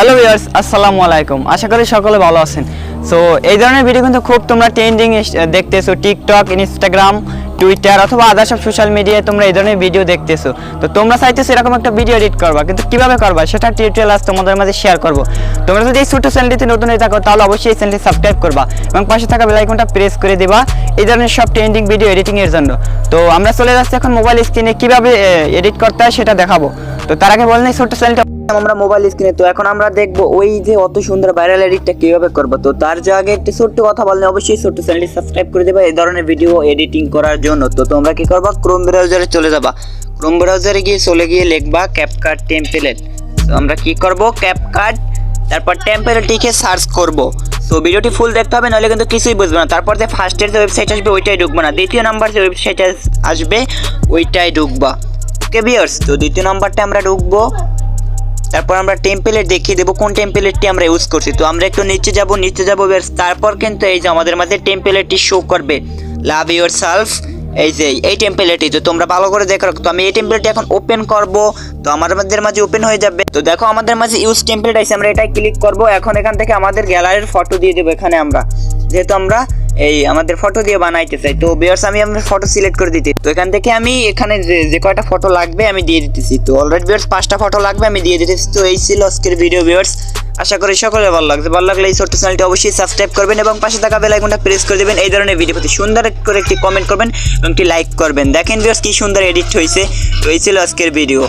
Hello viewers, আসসালামু আলাইকুম। আশা করি সকলে ভালো আছেন। সো এই ধরনের ভিডিও কিন্তু খুব তোমরা ট্রেন্ডিং দেখতেছো, টিকটক, ইনস্টাগ্রাম, টুইটার অথবা আদার সব সোশ্যাল মিডিয়ায় তোমরা এই ধরনের ভিডিও দেখতেছো। তো তোমরা চাইতেছো এরকম একটা ভিডিও এডিট করবা, কিন্তু কিভাবে করবা সেটা টিউটোরিয়াল আজ তোমাদের মাঝে শেয়ার করব। তোমরা যদি এই ছোট চ্যানেলটিতে নতুন হয়ে থাকো তাহলে অবশ্যই এই চ্যানেলটি সাবস্ক্রাইব করবা এবং পাশে থাকা বেল আইকনটা প্রেস করে দিবা এই ধরনের সব ট্রেন্ডিং ভিডিও এডিটিং এর জন্য। তো আমরা চলে যাচ্ছি এখন মোবাইল স্ক্রিনে কিভাবে এডিট করতে হয় সেটা দেখাবো। তো তার আগে বললেই ছোট চ্যানেলটা আমরা মোবাইল স্ক্রিনে। তো এখন আমরা দেখবো ওই যে অত সুন্দর ভাইরাল এডিটটা কিভাবে করবো। তো তার আগে একটি ছোট্ট কথা বললে অবশ্যই ছোট্ট চ্যানেলটি সাবস্ক্রাইব করে দেবা এই ধরনের ভিডিও এডিটিং করার জন্য। তো তোমরা কি করবা, ক্রোম ব্রাউজারে চলে যাবা। ক্রোম ব্রাউজারে গিয়ে লিখবা ক্যাপকাট টেমপ্লেট। তো আমরা কি করব, ক্যাপকাট তারপর টেমপ্লেটটিকে সার্চ করব। তো ভিডিওটি ফুল দেখতে হবে, নাহলে কিন্তু কিছুই বুঝবে না। তারপর যে ফার্স্টের যে ওয়েবসাইট আসবে ওইটাই ঢুকবা না, দ্বিতীয় নাম্বার যে ওয়েবসাইট আসবে ওইটাই ঢুকবা। ওকে ভিউয়ার্স, তো দ্বিতীয় নাম্বারটা আমরা ঢুকবো। তারপর আমরা টেমপ্লেট দেখিয়ে দেবো কোন টেমপ্লেটটি আমরা ইউজ করছি। তো আমরা একটু নিচে যাব তারপর কিন্তু এই যে আমাদের মাঝে টেমপ্লেটটি শো করবে, লাভ ইউর সেলফ। এই যে এই টেমপ্লেটটি, তো তোমরা ভালো করে দেখো। তো আমি এই টেমপ্লেটটি এখন ওপেন করব। তো আমাদের মাঝে ওপেন হয়ে যাবে। তো দেখো আমাদের মাঝে ইউজ টেমপ্লেট আছে, আমরা এটাই ক্লিক করব। এখন এখান থেকে আমাদের গ্যালারির ফটো দিয়ে দেবো এখানে আমরা, যেহেতু আমরা এই আমাদের ফটো দিয়ে বানাইতে চাই। তো ভিউয়ার্স আমি আমার ফটো সিলেক্ট করে দিতে। তো এখান থেকে আমি এখানে যে কয়টা ফটো লাগবে আমি দিয়ে দিতেছি। তো অলরেডি ভিউয়ার্স 5টা ফটো লাগবে, আমি দিয়ে দিতেছি। তো এই ছিল আজকের ভিডিও ভিউয়ার্স, আশা করি সকলে ভালো লাগছে। ভালো লাগলে এই ছোট্ট চ্যানেলটি অবশ্যই সাবস্ক্রাইব করবেন এবং পাশে থাকা বেল আইকনটা প্রেস করে দেবেন। এই ধরনের ভিডিও পেতে সুন্দর করে একটি কমেন্ট করবেন এবং একটি লাইক করবেন। দেখেন ভিউয়ার্স কি সুন্দর এডিট হয়েছে। তো এই ছিল আজকের ভিডিও।